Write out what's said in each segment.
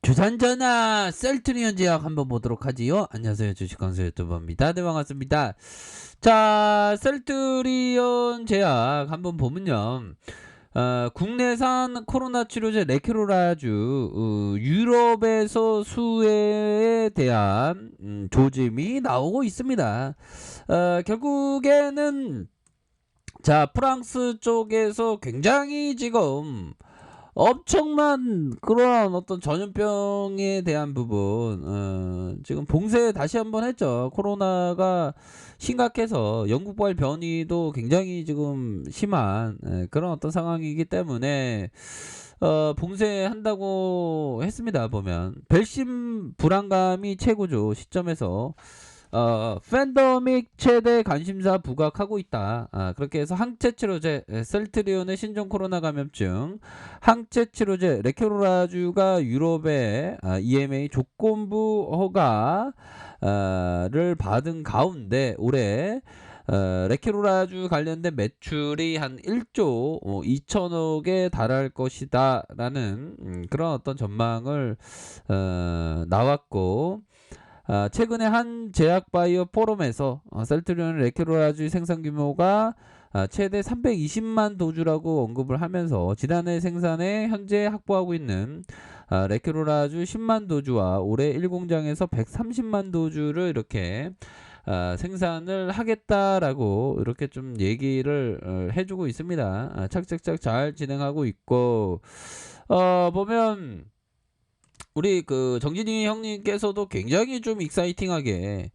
주산전화 셀트리온 제약 한번 보도록 하지요. 안녕하세요, 주식강사 유튜버입니다. 네, 반갑습니다. 자, 셀트리온 제약 한번 보면요, 국내산 코로나 치료제 레케로라주 유럽에서 수혜에 대한 조짐이 나오고 있습니다. 결국에는 자, 프랑스 쪽에서 굉장히 지금 엄청난 그런 어떤 전염병에 대한 부분, 지금 봉쇄 다시 한번 했죠. 코로나가 심각해서 영국발 변이도 굉장히 지금 심한 그런 어떤 상황이기 때문에 봉쇄한다고 했습니다. 보면 벨심 불안감이 최고죠. 시점에서 팬데믹 최대 관심사 부각하고 있다. 그렇게 해서 항체 치료제 셀트리온의 신종 코로나 감염증 항체 치료제 레케로라주가 유럽의 EMA 조건부 허가를 받은 가운데 올해 레케로라주 관련된 매출이 한 1조 2천억에 달할 것이다 라는 그런 어떤 전망을 나왔고, 최근에 한 제약바이오 포럼에서 셀트리온 레케로라주 생산 규모가 최대 320만 도주라고 언급을 하면서 지난해 생산에 현재 확보하고 있는 레케로라주 10만 도주와 올해 1공장에서 130만 도주를 이렇게 생산을 하겠다라고 이렇게 좀 얘기를 해주고 있습니다. 착착착 잘 진행하고 있고, 보면 우리 그 정진이 형님께서도 굉장히 좀 익사이팅하게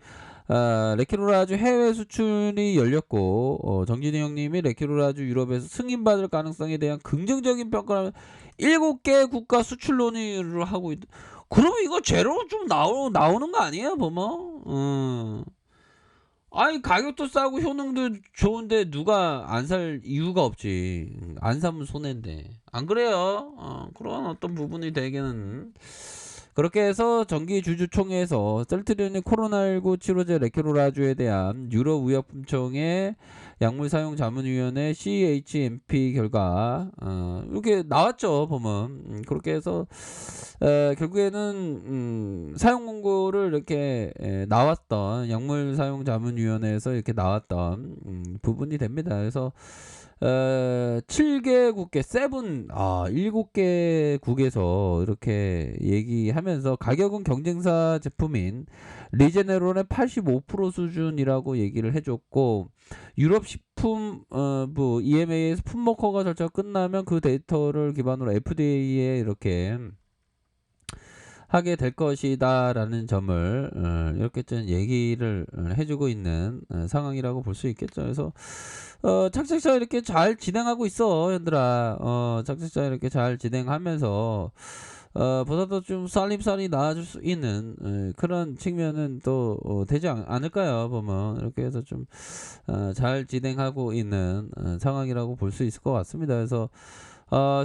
레케로라주 해외 수출이 열렸고, 정진이 형님이 레케로라주 유럽에서 승인받을 가능성에 대한 긍정적인 평가를 7개 국가 수출 논의를 하고 그러면 이거 제로 좀 나오는 거 아니에요, 보면? 아니, 가격도 싸고 효능도 좋은데 누가 안 살 이유가 없지. 안 사면 손해인데. 안 그래요? 그런 어떤 부분이 되게는. 그렇게 해서 정기주주총회에서 셀트리온의 코로나19 치료제 레케로라주에 대한 유럽의약품청의 약물사용자문위원회 CHMP 결과 이렇게 나왔죠, 보면. 그렇게 해서 결국에는 사용 공고를 이렇게 나왔던 약물사용자문위원회에서 이렇게 나왔던 부분이 됩니다. 그래서 7개국계 7개국에서 이렇게 얘기하면서 가격은 경쟁사 제품인 리제네론의 85% 수준이라고 얘기를 해줬고, 유럽 식품부 EMA에서 품목 허가 절차가 끝나면 그 데이터를 기반으로 FDA에 이렇게 하게 될 것이다 라는 점을 이렇게 좀 얘기를 해주고 있는 상황이라고 볼 수 있겠죠. 그래서 착착착 이렇게 잘 진행하고 있어, 현들아. 착착착 이렇게 잘 진행하면서 보다도 좀 살림살이 나아질 수 있는 그런 측면은 또 되지 않을까요, 보면. 이렇게 해서 좀 잘 진행하고 있는 상황이라고 볼 수 있을 것 같습니다. 그래서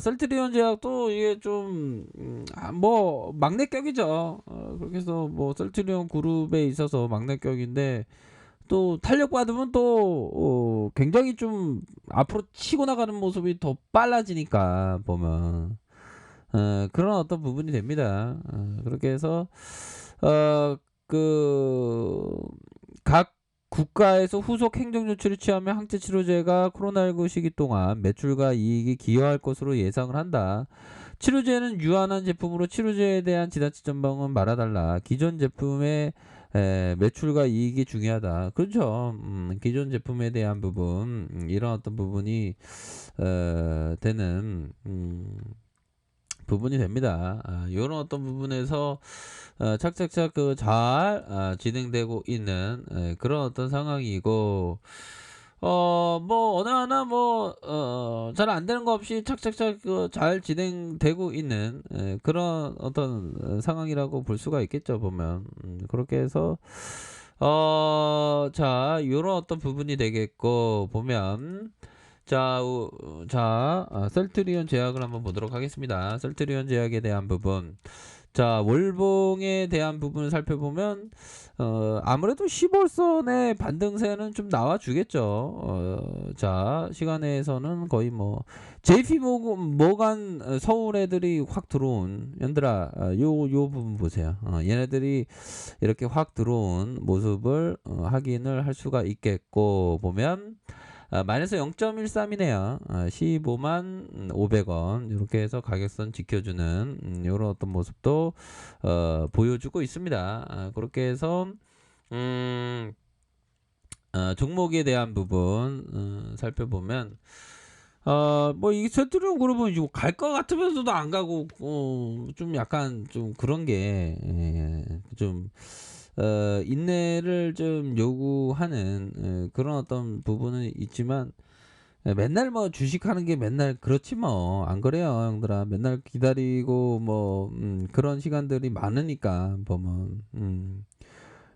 셀트리온 제약도 이게 좀 뭐 막내격이죠. 그렇게 해서 뭐 셀트리온 그룹에 있어서 막내격인데, 또 탄력 받으면 또 굉장히 좀 앞으로 치고 나가는 모습이 더 빨라지니까, 보면 그런 어떤 부분이 됩니다. 그렇게 해서 각 국가에서 후속 행정 조치를 취하며 항체 치료제가 코로나19 시기 동안 매출과 이익이 기여할 것으로 예상을 한다. 치료제는 유한한 제품으로 치료제에 대한 지나치 전망은 말아달라. 기존 제품의 매출과 이익이 중요하다. 그렇죠. 기존 제품에 대한 부분, 이런 어떤 부분이 되는 부분이 됩니다. 이런 어떤 부분에서 착착착 잘 진행되고 있는 그런 어떤 상황이고, 뭐 어느 하나 뭐 잘 안 되는 거 없이 착착착 잘 진행되고 있는 그런 어떤 상황이라고 볼 수가 있겠죠, 보면. 그렇게 해서 자, 요런 어떤 부분이 되겠고, 보면 셀트리온 제약을 한번 보도록 하겠습니다. 셀트리온 제약에 대한 부분. 자, 월봉에 대한 부분을 살펴보면 아무래도 10월선의 반등세는 좀 나와주겠죠. 자, 시간에서는 거의 뭐 JP 모간 서울 애들이 확 들어온 연들아, 요 부분 보세요. 얘네들이 이렇게 확 들어온 모습을 확인을 할 수가 있겠고, 보면 마이너스 0.13이네요. 15만 500원 이렇게 해서 가격선 지켜주는 이런 어떤 모습도 보여주고 있습니다. 그렇게 해서 종목에 대한 부분 살펴보면 뭐 이게 셀트리온 그룹은 이거 갈 것 같으면서도 안 가고 좀 약간 좀 그런 게 좀 인내를 좀 요구하는 그런 어떤 부분은 있지만, 맨날 뭐 주식하는 게 맨날 그렇지 뭐 안 그래요 형들아. 맨날 기다리고 뭐 그런 시간들이 많으니까 보면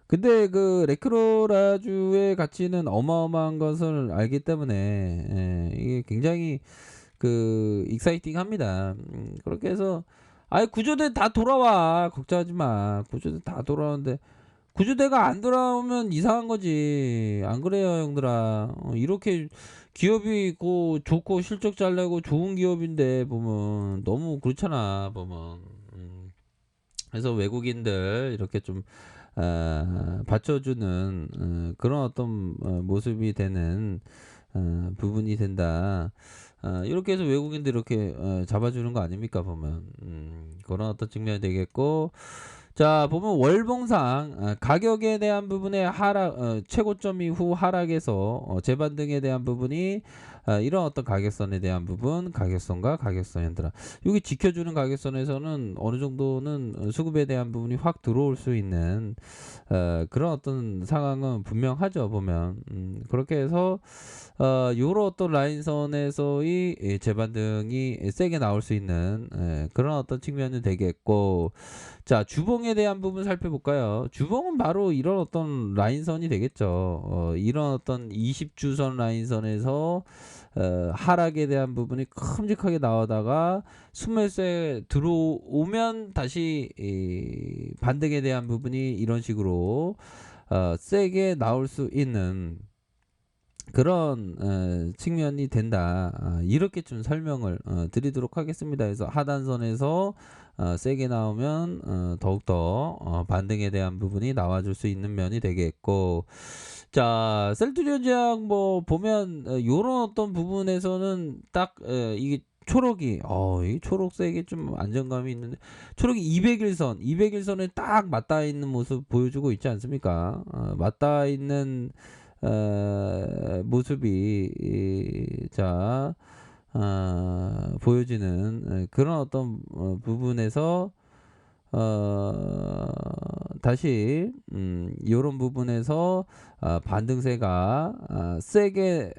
근데 그 레크로라주의 가치는 어마어마한 것을 알기 때문에 이게 굉장히 그 익사이팅합니다. 그렇게 해서 아예 구조대 다 돌아와 걱정하지 마. 구조대 다 돌아오는데 구조대가 안 돌아오면 이상한 거지. 안 그래요, 형들아? 이렇게 기업이 있고 좋고 실적 잘 내고 좋은 기업인데 보면 너무 그렇잖아, 보면. 그래서 외국인들 이렇게 좀 받쳐주는 그런 어떤 모습이 되는 부분이 된다. 이렇게 해서 외국인들 이렇게 잡아주는 거 아닙니까, 보면. 그런 어떤 측면이 되겠고, 자, 보면 월봉상 가격에 대한 부분의 하락, 최고점 이후 하락에서 재반등에 대한 부분이 이런 어떤 가격선에 대한 부분, 가격선과 가격선 현들아 여기 지켜주는 가격선에서는 어느 정도는 수급에 대한 부분이 확 들어올 수 있는 그런 어떤 상황은 분명하죠, 보면. 그렇게 해서 요런 어떤 라인선에서의 재반등이 세게 나올 수 있는 그런 어떤 측면이 되겠고, 자, 주봉에 대한 부분 살펴볼까요? 주봉은 바로 이런 어떤 라인선이 되겠죠. 이런 어떤 20주선 라인선에서 하락에 대한 부분이 큼직하게 나오다가 순매수에 들어오면 다시 반등에 대한 부분이 이런 식으로 세게 나올 수 있는 그런 측면이 된다. 이렇게 좀 설명을 드리도록 하겠습니다. 그래서 하단선에서 세게 나오면 더욱더 반등에 대한 부분이 나와줄 수 있는 면이 되겠고, 자, 셀트리온 제약 뭐 보면 요런 어떤 부분에서는 딱 이게 초록이 이 초록색이 좀 안정감이 있는데, 초록이 200일선에 딱 맞닿아 있는 모습 보여주고 있지 않습니까? 맞닿아 있는 모습이 자 보여지는 그런 어떤 부분에서 다시 요런 부분에서 반등세가 세게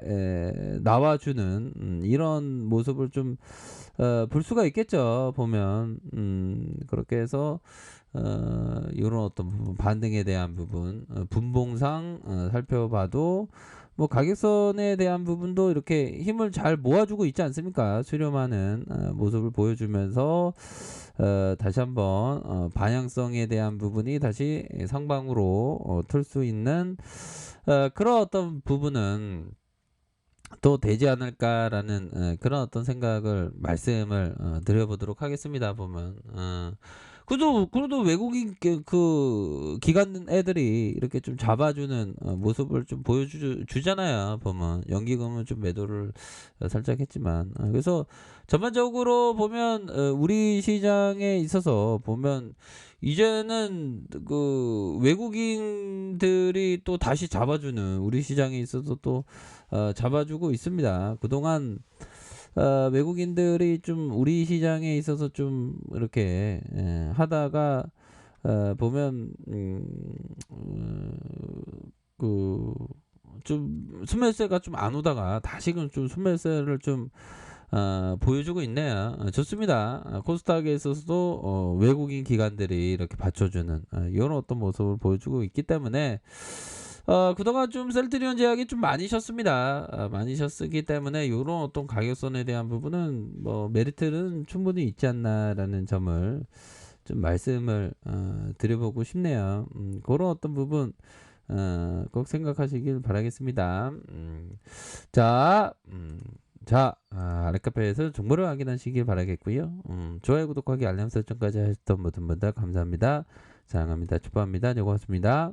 나와주는 이런 모습을 좀 볼 수가 있겠죠, 보면. 그렇게 해서 요런 어떤 부분, 반등에 대한 부분, 분봉상 살펴봐도 뭐 가격선에 대한 부분도 이렇게 힘을 잘 모아주고 있지 않습니까? 수렴하는 모습을 보여주면서 다시 한번 방향성에 대한 부분이 다시 상방으로 틀 수 있는 그런 어떤 부분은 또 되지 않을까라는 그런 어떤 생각을 말씀을 드려보도록 하겠습니다. 보면 그래도 외국인 그 기관 애들이 이렇게 좀 잡아주는 모습을 좀 보여주잖아요. 보면 연기금은 좀 매도를 살짝 했지만 그래서 전반적으로 보면 우리 시장에 있어서 보면 이제는 그 외국인들이 또 다시 잡아주는, 우리 시장에 있어서 또 잡아주고 있습니다. 그동안 외국인들이 좀 우리 시장에 있어서 좀 이렇게 하다가 보면 그 좀 순매수세가 좀 안 오다가 다시금 좀 순매수세를 좀 보여주고 있네요. 좋습니다. 코스닥에 있어서도 외국인 기관들이 이렇게 받쳐주는 이런 어떤 모습을 보여주고 있기 때문에 그동안 좀 셀트리온 제약이 좀 많이 쉬었습니다. 많이 쉬었기 때문에 이런 어떤 가격선에 대한 부분은 뭐 메리트는 충분히 있지 않나라는 점을 좀 말씀을 드려보고 싶네요. 그런 어떤 부분 꼭 생각하시길 바라겠습니다. 자, 아랫카페에서 정보를 확인하시길 바라겠고요. 좋아요, 구독하기, 알람 설정까지 하셨던 모든 분들 감사합니다. 사랑합니다. 축복합니다. 네, 고맙습니다.